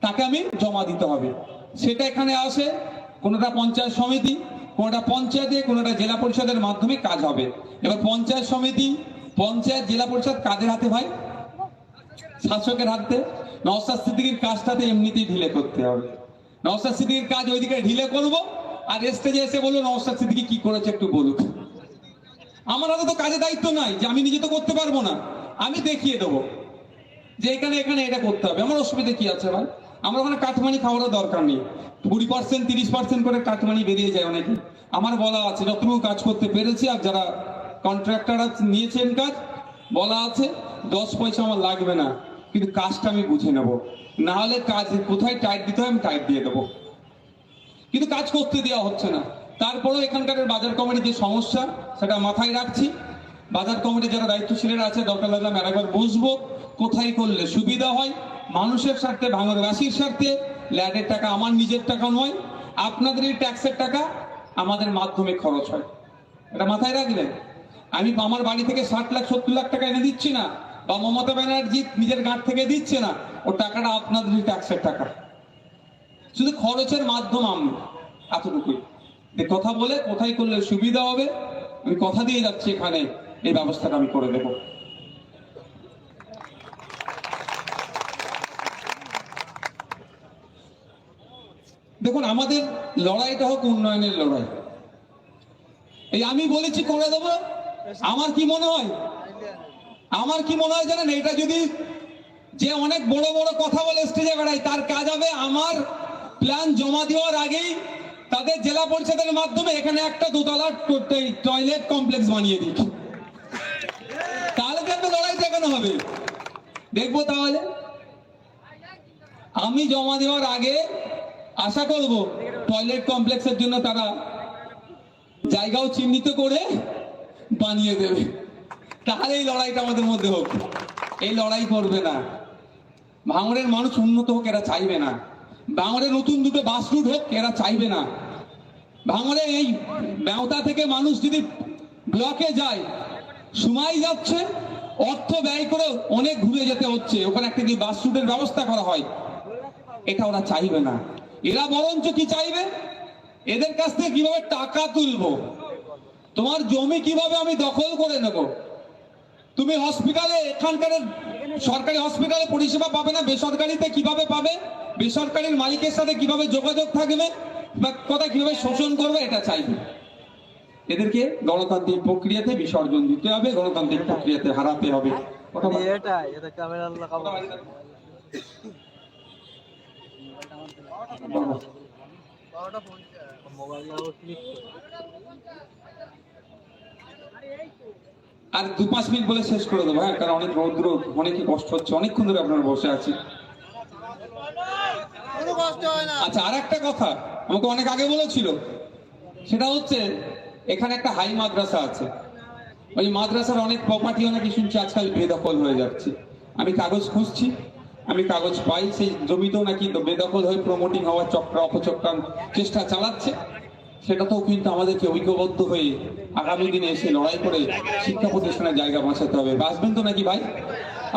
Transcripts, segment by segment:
তাকে আমি জমা দিতে হবে। সেটা এখানে আসে কোনোটা পঞ্চায়েত সমিতি, কোনোটা পঞ্চায়েতে, কোনোটা জেলা পরিষদের মাধ্যমে কাজ হবে। এবার পঞ্চায়েত সমিতি, পঞ্চায়েত, জেলা পরিষদ কাদের হাতে ভাই? শাসকের হাতে। নওশাদ সিদ্দিকীর কাজটাতে এমনিতেই ঢিলে করতে হবে। নওশাদ সিদ্দিকীর কাজ ওইদিকে ঢিলে করবো, আর স্টেজে এসে বলবো নওশাদ সিদ্দিকী কি করেছে একটু বলুক। আমার হাতে তো কাজে দায়িত্ব নাই যে আমি নিজে তো করতে পারবো না, আমি দেখিয়ে দেবো যে এখানে এখানে এটা করতে হবে। আমার অসুবিধা কি আছে ভাই? আমার ওখানে কাটমানি খাওয়ারও দরকার নেই। 20% 30% করে কাটমানি বেরিয়ে যায় অনেকে। আমার বলা আছে যতটুকু কাজ করতে পেরেছি, আর যারা কন্ট্রাক্টররা নিয়েছেন কাজ, বলা আছে 10 পয়সা আমার লাগবে না, কিন্তু কাজটা আমি বুঝে নেব। না হলে কাজ কোথায় টাইট দিতে হয় আমি টাইট দিয়ে দেবো, কিন্তু কাজ করতে দেওয়া হচ্ছে না। তারপরেও এখানকার বাজার কমিটির যে সমস্যা সেটা মাথায় রাখছি। বাজার কমিটির যারা দায়িত্বশীলেরা আছে দরকার লাগলে আমি আরেকবার বসবো, কোথায় করলে সুবিধা হয় মানুষের স্বার্থে, ভাঙরবাসীর স্বার্থে। ল্যাডের টাকা আমার নিজের টাকা নয়, আপনাদের এই ট্যাক্সের টাকা আমাদের মাধ্যমে খরচ হয়, এটা মাথায় রাখবেন। আমি আমার বাড়ি থেকে 60 লাখ 70 লাখ টাকা এনে দিচ্ছি না, বা মমতা ব্যানার্জি নিজের গাঁট থেকে দিচ্ছে না, ও টাকাটা আপনাদের ট্যাক্সের টাকা, শুধু খরচের মাধ্যম আমি। এতটুকুই কথা বলে কোথায় করলে সুবিধা হবে আমি কথা দিয়ে যাচ্ছি, এখানে এই ব্যবস্থাটা আমি করে দেব। দেখুন, আমাদের লড়াইটা হোক উন্নয়নের লড়াই। এই আমি বলেছি করে দেবো, আমার কি মনে হয়, আমার কি মনে হয় জানেন, এটা যদি যে অনেক বড় বড় কথা বলে স্টেজে বেড়ায় তার কাজ হবে আমার প্ল্যান জমা দেওয়ার আগেই তাদের জেলা পরিষদের মাধ্যমে এখানে একটা দোতলা টয়লেট কমপ্লেক্স বানিয়ে দিই, তাহলে দেখবে লড়াই দেখানো হবে। দেখবো তাহলে আমি জমা দেওয়ার আগে আশা করব টয়লেট কমপ্লেক্সের জন্য তারা জায়গাও চিহ্নিত করে বানিয়ে দেবে, তাহলে এই লড়াইটা আমাদের মধ্যে হোক। এই লড়াই করবে না, ভাঙড়ের মানুষ উন্নত হোক এরা চাইবে না, ভাঙড়ে নতুন দুটো বাস রুট হোক এরা চাইবে না, ভাঙড়ে এই বেওতা থেকে মানুষ যদি ব্লকে যায় সময় যাচ্ছে, অর্থ ব্যয় করে অনেক ঘুরে যেতে হচ্ছে, ওখানে একটা যদি বাস রুটের ব্যবস্থা করা হয়, এটা ওরা চাইবে না। এরা বরঞ্চ কি চাইবে, এদের কাছ থেকে কিভাবে টাকা তুলবো, তোমার জমি কিভাবে আমি দখল করে নেব, তুমি হসপিটালে এখানকার সরকারি হসপিটালে পরিষেবা পাবে না, বেসরকারিতে কিভাবে পাবে, বেসরকারির মালিকের সাথে কিভাবে যোগাযোগ থাকবে, বা কথা কিভাবে শোষণ করবে, এটা চাইবে। এদেরকে গণতান্ত্রিক প্রক্রিয়াতে বিসর্জন দিতে হবে, গণতান্ত্রিক প্রক্রিয়াতে হারাতে হবে। আর 2-5 মিনিট বলে শেষ করে দেবো, হ্যাঁ, কারণ অনেক রৌদ্র, অনেকে কষ্ট হচ্ছে, অনেকক্ষণ ধরে আপনারা বসে আছি। আচ্ছা, আর একটা কথা আমাকে অনেক আগে বলেছিল, সেটা হচ্ছে এখানে একটা হাই মাদ্রাসা আছে, ওই মাদ্রাসার অনেক প্রপার্টি অনেকে শুনছি আজকাল বেদখল হয়ে যাচ্ছে। আমি কাগজ খুঁজছি, আমি কাগজ পাই সেই জমিতেও নাকি বেদখল হয়ে প্রমোটিং হওয়ার চক্র অপচক্রান্ত চেষ্টা চালাচ্ছে। সেটাতেও কিন্তু আমাদেরকে ঐক্যবদ্ধ হয়ে আগামী দিনে এসে লড়াই করে শিক্ষা প্রতিষ্ঠানের জায়গা বাঁচাতে হবে। আসবেন তো নাকি ভাই?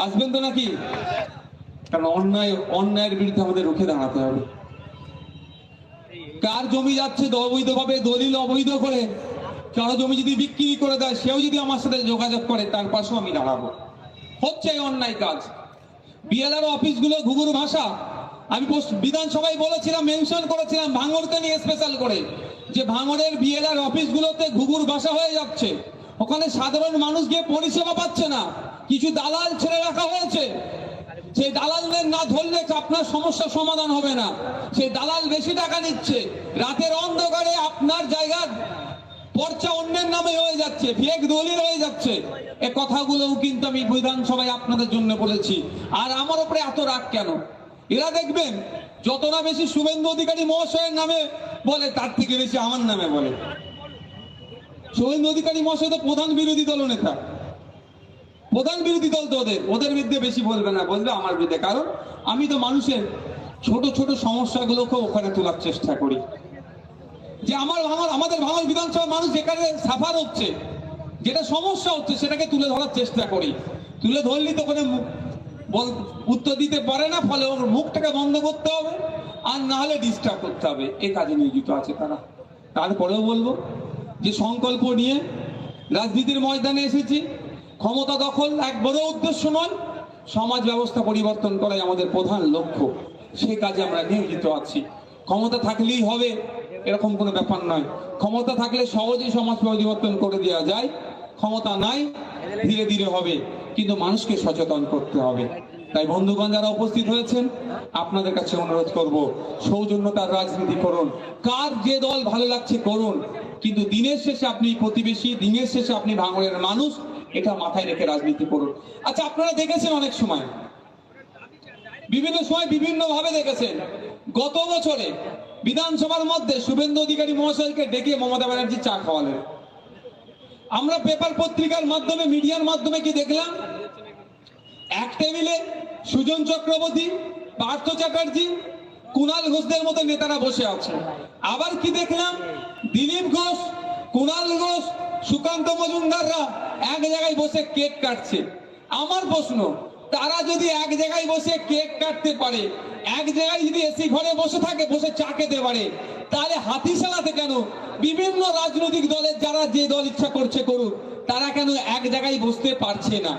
আসবেন তো নাকি? কারণ অন্যায়ের বিরুদ্ধে আমাদের রুখে দাঁড়াতে হবে। কার জমি যাচ্ছে অবৈধভাবে, দলিল অবৈধ করে, কারো জমি যদি বিক্রি করে দেয়, সেও যদি আমার সাথে যোগাযোগ করে, তার পাশেও আমি দাঁড়াবো। হচ্ছে এই অন্যায় কাজ। বিএলআর অফিসগুলো ঘুঘুর ভাষা, আমি বিধানসভায় বলেছিলাম, মেনশন করেছিলাম ভাঙড়কে নিয়ে স্পেশাল করে, যে ভাঙড়ের বিএলআর অফিসগুলোতে ঘুঘুর ভাষা হয়ে যাচ্ছে, ওখানে সাধারণ মানুষ গিয়ে পরিষেবা পাচ্ছে না, কিছু দালাল ছেড়ে রাখা হয়েছে। সেই দালালদের না ধরলে আপনার সমস্যার সমাধান হবে না। সেই দালাল বেশি টাকা নিচ্ছে, রাতের অন্ধকারে আপনার জায়গার পর্চা অন্যের নামে হয়ে যাচ্ছে, ফেক দলিল হয়ে যাচ্ছে। এই কথাগুলোও কিন্তু আমি বিধানসভায় আপনাদের জন্য বলেছি। আর আমার উপরে এত রাগ কেন? এরা দেখবেন যত না বেশি শুভেন্দু অধিকারী মহাশয়ের নামে বলে, তার থেকে বেশি আমার নামে বলে। শুভেন্দু অধিকারী মহাশয় তো প্রধান বিরোধী দল নেতা, প্রধান বিরোধী দল তো ওদের বিরুদ্ধে বেশি বলবে না, বলবে আমার বিরুদ্ধে। কারণ আমি তো মানুষের ছোট ছোট সমস্যাগুলোকে ওখানে তোলার চেষ্টা করি, যে আমাদের ভাঙড় বিধানসভা মানুষ যেখানে সাফার হচ্ছে, যেটা সমস্যা হচ্ছে, সেটাকে তুলে ধরার চেষ্টা করি। তুলে ধরলি তো ওখানে উত্তর দিতে পারে না, ফলে ওর মুখটাকে বন্ধ করতে হবে, আর না হলে ডিস্টার্ব করতে হবে। এই কাজে নিয়োজিত আছে তারা। তারপরেও বলবো যে সংকল্প নিয়ে রাজনীতির ময়দানে এসেছি। ক্ষমতা দখল এক বড় উদ্দেশ্য নয়, সমাজ ব্যবস্থা পরিবর্তন করাই আমাদের প্রধান লক্ষ্য। সেই কাজে আমরা নিয়োজিত আছি। ক্ষমতা থাকলেই হবে এরকম কোনো ব্যাপার নয়। ক্ষমতা থাকলে সহজেই সমাজ পরিবর্তন করে দেওয়া যায়। ক্ষমতা নাই, ধীরে ধীরে হবে, কিন্তু মানুষকে সচেতন করতে হবে। তাই বন্ধুগণ যারা উপস্থিত হয়েছেন, আপনাদের কাছে অনুরোধ করব, সৌজন্যতার রাজনীতি করুন। কার যে দল ভালো লাগছে করুন, কিন্তু দিনের শেষে আপনি প্রতিবেশী, দিনের শেষে আপনি ভাঙড়ের মানুষ, এটা মাথায় রেখে রাজনীতি করুন। আচ্ছা, আপনারা দেখেছেন অনেক সময়, বিভিন্ন সময় বিভিন্ন ভাবে দেখেছেন। গত বছরে বিধানসভার মধ্যে শুভেন্দু অধিকারী মহাশয়কে ডেকে মমতা ব্যানার্জি চা খাওয়ালেন। আমরা পেপার পত্রিকার মাধ্যমে, মিডিয়ার মাধ্যমে কি দেখলাম? এক টেবিলে সুজন চক্রবর্তী, পার্থ চ্যাটার্জি, কুণাল ঘোষদের মতো নেতারা বসে আছে। আবার কি দেখলাম? দিলীপ ঘোষ, কুণাল ঘোষ, সুকান্ত মজুমদাররা এক জায়গায় বসে কেক কাটছে। আমার প্রশ্ন, তারা যদি এক জায়গায় বসে কেক কাটতে পারে, এক জায়গায় যদি এসি ঘরে বসে থাকে, বসে চা খেতে পারে, তাহলে হাতি চালাতে কেন? বিভিন্ন রাজনৈতিক দলের যারা যে দল ইচ্ছা করছে করুক, তারা কেন এক জায়গায় বসতে পারছে না?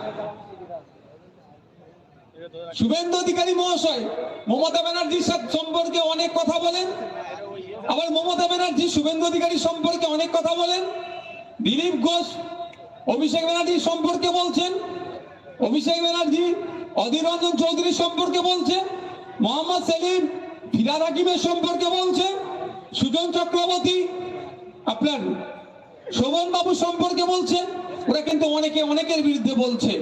শুভেন্দু অধিকারী মহাশয় মমতা ব্যানার্জির সাথে সম্পর্কে অনেক কথা বলেন, আবার মমতা ব্যানার্জি শুভেন্দু অধিকারী সম্পর্কে অনেক কথা বলেন। দিলীপ ঘোষ অভিষেক ব্যানার্জি সম্পর্কে বলছেন, অভিষেক ব্যানার্জি অধীর রঞ্জন চৌধুরী সম্পর্কে বলছে, মোহাম্মদ সেলিম ফিরহাদ হাকিমের সম্পর্কে বলছে, সুজন চক্রবর্তী আপনার শোভন বাবু সম্পর্কে বলছে। ওরা কিন্তু অনেকের বিরুদ্ধে বলছে,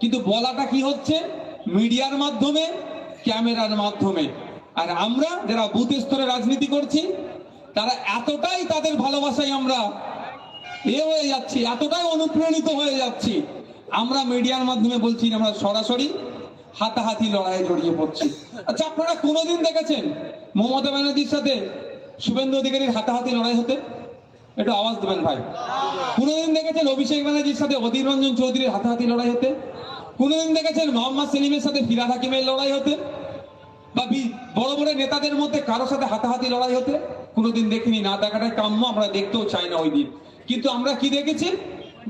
কিন্তু বলাটা কি হচ্ছে? মিডিয়ার মাধ্যমে, ক্যামেরার মাধ্যমে। আর আমরা যারা বুথ স্তরে রাজনীতি করছি, তারা এতটাই, তাদের ভালোবাসায় আমরা হয়ে যাচ্ছি, এতটাই অনুপ্রাণিত হয়ে যাচ্ছি, আমরা মিডিয়ার মাধ্যমে বলছি, আমরা সরাসরি হাতাহাতি লড়াইয়ে জড়িয়ে পড়ছি। আচ্ছা, আপনারা কোনোদিন দেখেছেন মমতা ব্যানার্জির সাথে শুভেন্দু অধিকারীর হাতাহাতি লড়াই হতে? একটু আওয়াজ দেবেন ভাই। কোনোদিন দেখেছেন অভিষেক ব্যানার্জির সাথে অধীর রঞ্জন চৌধুরীর হাতাহাতি লড়াই হতে? কোনোদিন দেখেছেন মোহাম্মদ সেলিমের সাথে ফিরহাদ হাকিমের লড়াই হতে? বা বড় বড় নেতাদের মধ্যে কারোর সাথে হাতাহাতি লড়াই হতে? কোনোদিন দেখিনি। না দেখাটাই কাম্য, আমরা দেখতেও চাই না ওই দিন। কিন্তু আমরা কি দেখেছি?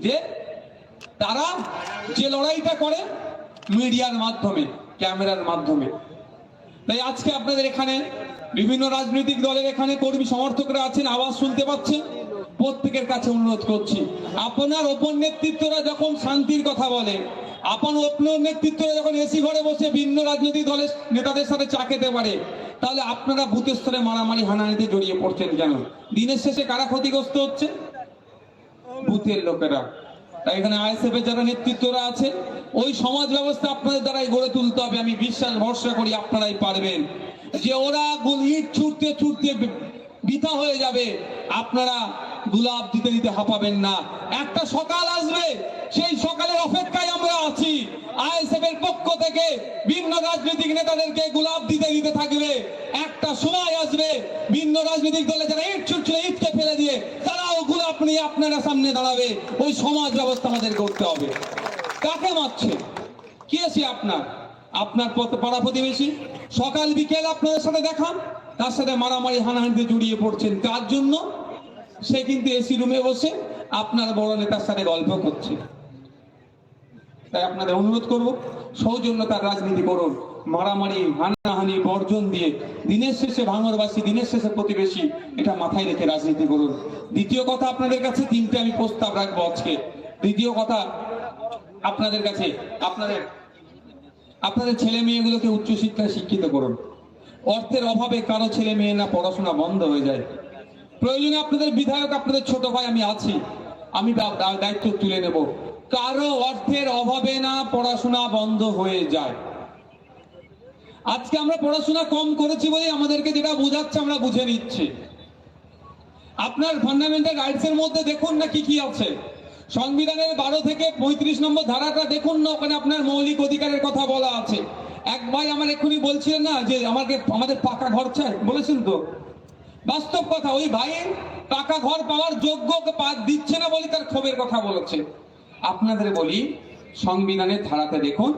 যে তারা যে লড়াইটা করে মিডিয়ার মাধ্যমে, ক্যামেরার মাধ্যমে। তাই আজকে আপনাদের এখানে বিভিন্ন রাজনৈতিক দলের এখানে কর্মী সমর্থকরা আছেন, আওয়াজ শুনতে পাচ্ছেন। প্রত্যেকের কাছে অনুরোধ করছি, আপনার ওপর নেতৃত্বরা যখন শান্তির কথা বলে, আপন ওপর নেতৃত্বরা যখন এসি ঘরে বসে ভিন্ন রাজনৈতিক দলের নেতাদের সাথে চা খেতে পারে, তাহলে আপনারা বুথের স্তরে মারামারি হানাহানিতে জড়িয়ে পড়ছেন কেন? দিনের শেষে কারা ক্ষতিগ্রস্ত হচ্ছে? বুথের লোকেরা। তাই এখানে আইএসএফ এর যারা নেতৃত্বরা আছে, ওই সমাজ ব্যবস্থা আপনাদের দ্বারাই গড়ে তুলতে হবে। আমি বিশ্বাস ভরসা করি আপনারাই পারবেন। যে ওরা ইট ছুটতে ছুটতে বৃথা হয়ে যাবে, আপনারা গুলাব দিতে দিতে হাঁপাবেন না। একটা সকাল আসবে, সেই সকালের অপেক্ষায় আমরা আছি। আইএসএফ এর পক্ষ থেকে ভিন্ন রাজনৈতিক নেতাদেরকে গুলাব দিতে দিতে থাকবে। একটা সময় আসবে, ভিন্ন রাজনৈতিক দলে যারা ইট ছুটছিল, ইটকে ফেলে দিয়ে তারাও গুলাব নিয়ে আপনারা সামনে দাঁড়াবে। ওই সমাজ ব্যবস্থা আমাদের করতে হবে। কাকে মারছে? কি আছে আপনার? আপনার পাড়া প্রতিবেশী সকাল বিকেল আপনাদের সাথে দেখা, তার সাথে মারামারি হানাহানিতে জড়িয়ে পড়ছেন। তার জন্য সে কিন্তু এসি রুমে বসে আপনার বড় নেতার সাথে গল্প করছে। তাই আপনাদের অনুরোধ করব, সৌজন্যতার রাজনীতি করুন। মারামারি হানাহানি বর্জন দিয়ে দিনের শেষে ভাঙড়বাসী, দিনের শেষে প্রতিবেশী, এটা মাথায় রেখে রাজনীতি করুন। দ্বিতীয় কথা, আপনাদের কাছে তিনটে আমি প্রস্তাব রাখবো আজকে। দ্বিতীয় কথা, আপনাদের কাছে আপনাদের ছেলে মেয়েগুলোকে উচ্চশিক্ষায় শিক্ষিত করুন। অর্থের অভাবে কারো ছেলে মেয়ে না পড়াশোনা বন্ধ হয়ে যায়। প্রয়োজনে আপনাদের বিধায়ক, আপনাদের ছোট ভাই আমি আছি, আমি দায়িত্ব তুলে নেব। কারো অর্থের অভাবে না পড়াশোনা বন্ধ হয়ে যায়। আজকে আমরা পড়াশোনা কম করেছি বলে আমাদেরকে যেটা বোঝাচ্ছে আমরা বুঝে নিচ্ছি। আপনার ফান্ডামেন্টাল রাইটস এর মধ্যে দেখুন না কি কি আছে। সংবিধানের 12 থেকে 35 নম্বর ধারাটা দেখুন না, ওখানে আপনার মৌলিক অধিকারের কথা বলা আছে। এক ভাই আমার এক্ষুনি বলছিলেন না যে আমাদের পাকা ঘর চাই, বলেছেন তো? বাস্তব কথা, ওই ভাই পাকা ঘর পাওয়ার যোগ্য দিচ্ছে না বলে তার ক্ষোভের কথা বলেছে। আপনাদের বলি, সংবিধানের ধারাতে দেখুন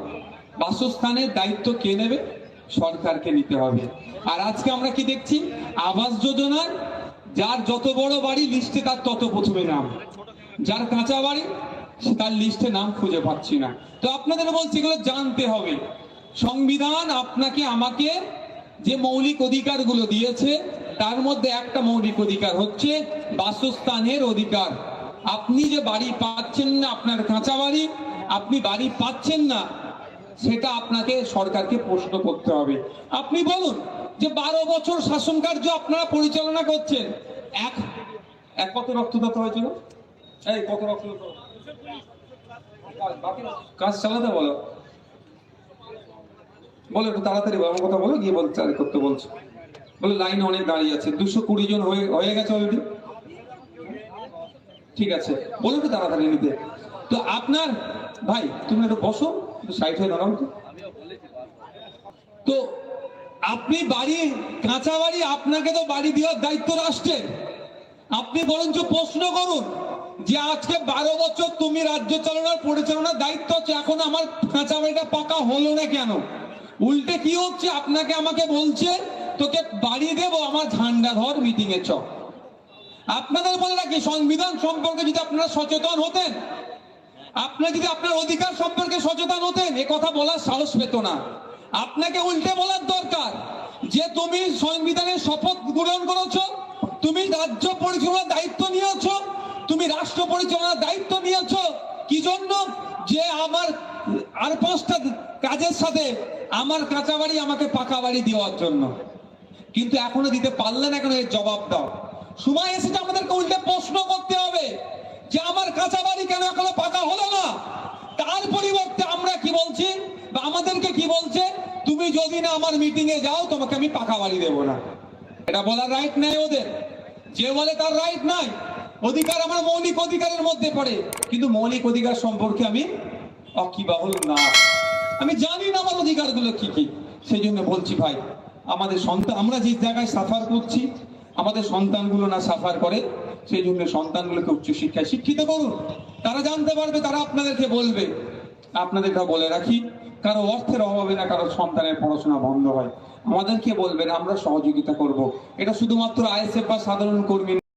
বাসস্থানের দায়িত্ব কে নেবে? সরকারকে নিতে হবে। আর আজকে আমরা কি দেখছি? আবাস যোজনার যার যত বড় বাড়ি লিস্টে তার তত প্রথমে নাম, যার কাঁচা বাড়ি তার লিস্টে নাম খুঁজে পাচ্ছি না। তো আপনাদের বলছি এগুলো জানতে হবে। সংবিধান আপনাকে আমাকে যে মৌলিক অধিকারগুলো দিয়েছে তার মধ্যে একটা মৌলিক অধিকার হচ্ছে বাসস্থানের অধিকার। আপনি যে বাড়ি পাচ্ছেন না, আপনার কাঁচা বাড়ি আপনি বাড়ি পাচ্ছেন না, সেটা আপনাকে সরকারকে প্রশ্ন করতে হবে। আপনি বলুন যে 12 বছর শাসন কার্য আপনারা পরিচালনা করছেন, এক কত রক্তদাতা হয়েছিল? এই কত রক্তদাতা? কাজ চালাতে বলো, বলো একটু তাড়াতাড়ি আমার কথা বলো, গিয়ে বলতে করতে বলছো। বলে লাইনে অনেক দাঁড়িয়ে আছে, 220 জন হয়ে গেছে অলরেডি। ঠিক আছে, বলো একটু তাড়াতাড়ি নিতে। তো আপনার ভাই তুমি একটু বসো, একটু সাইড হয়ে দাঁড়াও। তো আপনি বাড়ি, কাঁচা বাড়ি, আপনাকে তো বাড়ি দেওয়ার দায়িত্ব রাষ্ট্রের। আপনি বরঞ্চ প্রশ্ন করুন যে আজকে 12 বছর তুমি রাজ্য চালানোর পরিচালনার দায়িত্ব আছে, এখন আমার কাঁচা বাড়িটা পাকা হলো না কেন? উল্টে কি হচ্ছে? আপনাকে আমাকে বলছে তোকে বাড়ি দেবো, আমার ঝান্ডা ধর মিটিং এ চ। আপনাদের বলে রাখি, সংবিধান সম্পর্কে যদি আপনারা সচেতন হতেন, আপনারা যদি আপনার অধিকার সম্পর্কে সচেতন হতেন, এ কথা বলার সাহস পেত না। আপনাকে উল্টে বলার দরকার যে তুমি সংবিধানের শপথ গ্রহণ করেছো, তুমি রাজ্য পরিচালনার দায়িত্ব নিয়েছো, তুমি রাষ্ট্র পরিচালনার দায়িত্ব নিয়েছো কি জন্য? যে আমার আর 5টা কাজের সাথে আমার কাঁচা বাড়ি আমাকে পাকা বাড়ি দেওয়ার জন্য। কিন্তু এখনো দিতে পারলে না, কেন? এর জবাব দাও। সময় এসেছে আমাদেরকে উল্টে প্রশ্ন করতে হবে যে আমার কাঁচা বাড়ি কেন এখনো পাকা হলো না। তার পরিবর্তে আমরা কি বলছি, বা আমাদেরকে কি বলছে? তুমি যদি না আমার মিটিং এ যাও তোমাকে আমি পাকা বাড়ি দেবো না। এটা বলার রাইট নাই ওদের। যে বলে তার রাইট নাই। অধিকার আমার মৌলিক অধিকারের মধ্যে পড়ে, কিন্তু মৌলিক অধিকার সম্পর্কে আমি অকিবাহুল না, আমি জানি না আমার অধিকারগুলো কি কি। সেই জন্য বলছি ভাই, আমাদের সন্তান, আমরা যে জায়গায় সাফার করছি, আমাদের সন্তানগুলো না সাফার করে। সেই জন্য সন্তানগুলোকে উচ্চশিক্ষায় শিক্ষিত করুন, তারা জানতে পারবে, তারা আপনাদেরকে বলবে। আপনাদেরকে বলে রাখি, কারো অর্থের অভাবে না কারো সন্তানের পড়াশোনা বন্ধ হয়, আমাদেরকে বলবেন, আমরা সহযোগিতা করব। এটা শুধুমাত্র আইএসএফ বা সাধারণ কর্মী